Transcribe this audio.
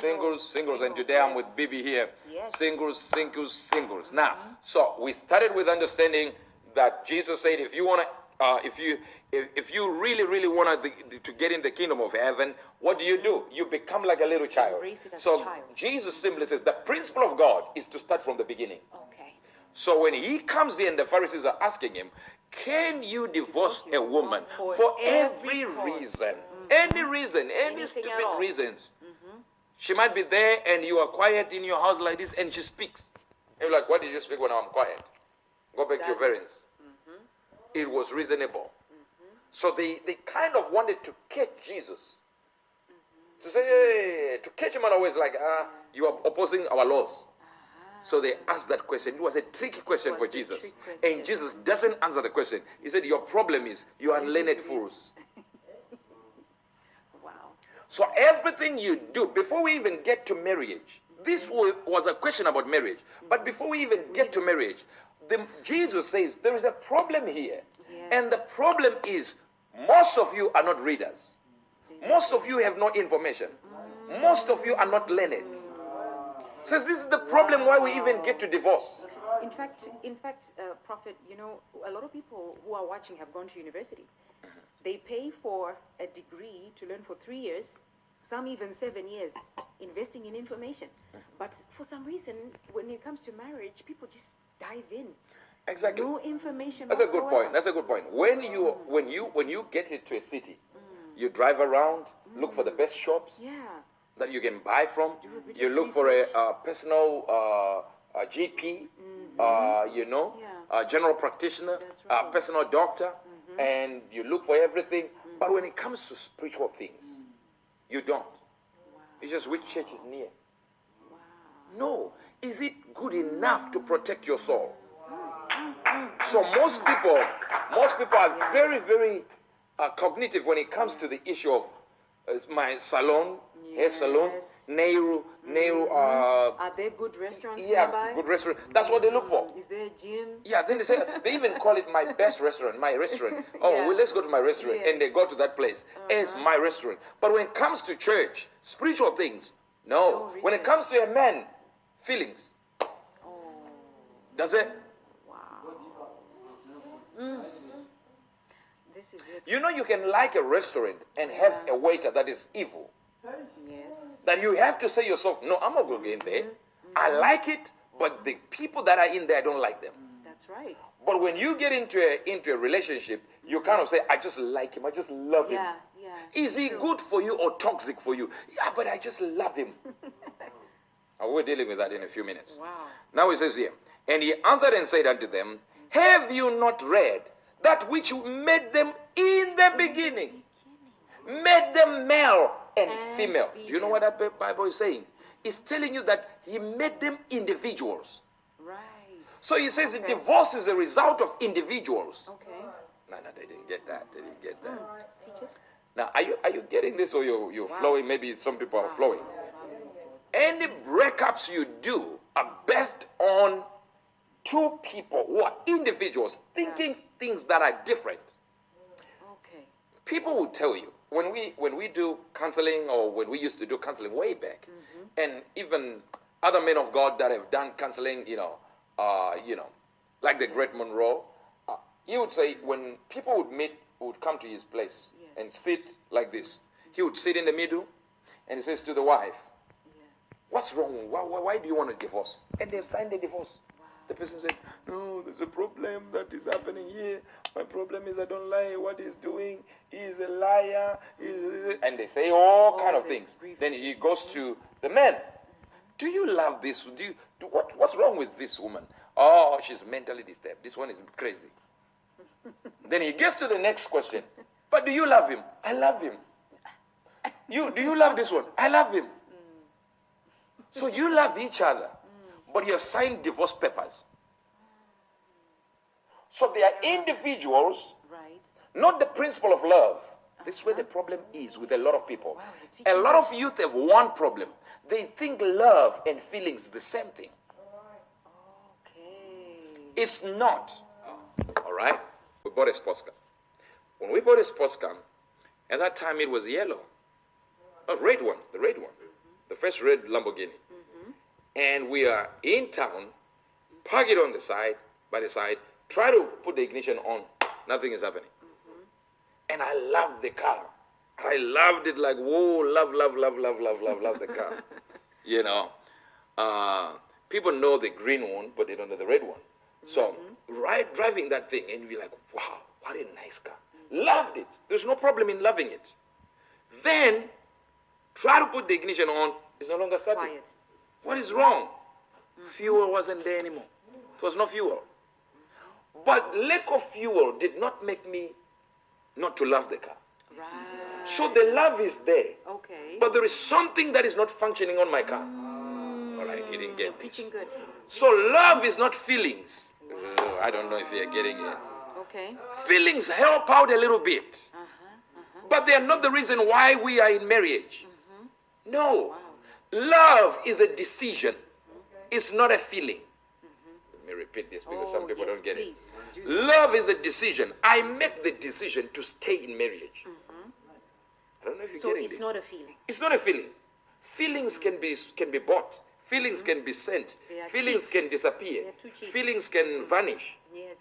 Singles. And today I'm with Bibi here. Yes. Singles. Now, so we started with understanding that Jesus said, if you want to, if you really want to get in the kingdom of heaven, what do? You become like a little child. Embrace it as So a child. Jesus simply says the principle of God is to start from the beginning. Okay. So when he comes in, the Pharisees are asking him, can you divorce a woman for every reason? Any reason, any Anything stupid at all. reasons. She might be there and you are quiet in your house like this and she speaks. And you're like, why did you speak when I'm quiet? Go back to your parents. It was reasonable. So they kind of wanted to catch Jesus. To say, hey, to catch him always like, you are opposing our laws. So they asked that question. It was a tricky question for Jesus. And Jesus doesn't answer the question. He said, your problem is you are unlearned fools. Wow. So everything you do, before we even get to marriage, this was a question about marriage. But before we even get to marriage, Jesus says there is a problem here. Yes. And the problem is most of you are not readers. Most of you have no information. Most of you are not learned. Says this is the problem why we even get to divorce. In fact, Prophet, you know, a lot of people who are watching have gone to university. They pay for a degree to learn for 3 years, some even 7 years, investing in information. But for some reason, when it comes to marriage, people just dive in. Exactly. No information. That's a good point. That's a good point. When you get into a city, you drive around, look for the best shops. Yeah. That you can buy from. Do a bit You of look for research. a personal GP, general practitioner, That's right. personal doctor, and you look for everything. But when it comes to spiritual things, you don't. Wow. It's just which church is near. Wow. No. Is it good enough to protect your soul? So most people are very, very cognitive when it comes to the issue of my salon, hair salon, Yes. nail. Are there good restaurants nearby? Good restaurant. That's what they look for. Is there a gym? Yeah, then they even call it my best restaurant, my restaurant. Oh, Yeah. well, let's go to my restaurant. And they Yes. go to that place as my restaurant. But when it comes to church, spiritual things, no. When it research. comes to a man, feelings. Oh, Does it? wow. This is it. You know you can like a restaurant and have a waiter that is evil. Yes. That you have to say yourself, no, I'm not going to get in there. I like it, but the people that are in there, I don't like them. That's right. But when you get into a relationship, you kind of say, I just like him. I just love him. Yeah. Is he good for you or toxic for you? Yeah, but I just love him. We're dealing with that in a few minutes. Wow. Now it says here, and he answered and said unto them, have you not read that which made them in the beginning? Made them male and female. Do you know what that Bible is saying? It's telling you that he made them individuals. Right. So he says that divorce is a result of individuals. Okay. No, they didn't get that. They didn't get that. Teach it. Now, are you getting this, or you're flowing? Maybe some people are flowing. Any breakups you do are based on two people who are individuals thinking things that are different. Okay. People will tell you when we do counseling, or when we used to do counseling way back, and even other men of God that have done counseling, like the great Monroe, he would say when people would come to his place and sit like this, he would sit in the middle, and he says to the wife, what's wrong? Why do you want a divorce? And they've signed a divorce. Wow. The person said, no, there's a problem that is happening here. My problem is I don't like what he's doing. He's a liar. And they say all kind of things. Then he goes to the man. Do you love this? What's wrong with this woman? Oh, she's mentally disturbed. This one is crazy. Then he gets to the next question. But do you love him? I love him. Do you love this one? I love him. So you love each other, but you have signed divorce papers. So they are individuals, Right. not the principle of love. This is where the problem is with a lot of people. A lot of youth have one problem. They think love and feelings is the same thing. Okay. It's not. All right? We bought a sports car. When we bought a sports car, at that time it was yellow. A red one, the red one. the first red Lamborghini. And we are in town, park it on the side, by the side, try to put the ignition on, nothing is happening. And I loved the car. I loved it like, whoa, love the car. You know, people know the green one, but they don't know the red one. So, driving that thing, and you'll be like, wow, what a nice car. Loved it. There's no problem in loving it. Then, try to put the ignition on, it's no longer starting. Quiet. What is wrong? Fuel wasn't there anymore. It was no fuel. But lack of fuel did not make me not to love the car. Right. So the love is there. Okay. But there is something that is not functioning on my car. All right, you didn't get this. Preaching good. So love is not feelings. I don't know if you're getting it. Okay. Feelings help out a little bit. But they are not the reason why we are in marriage. No. Wow. Love is a decision. It's not a feeling. Let me repeat this because some people don't get it. Love is a decision. I make the decision to stay in marriage. I don't know if you're getting this. So it's not a feeling. It's not a feeling. Feelings can be bought. Feelings can be sent. Feelings can disappear. Feelings can vanish. Yes.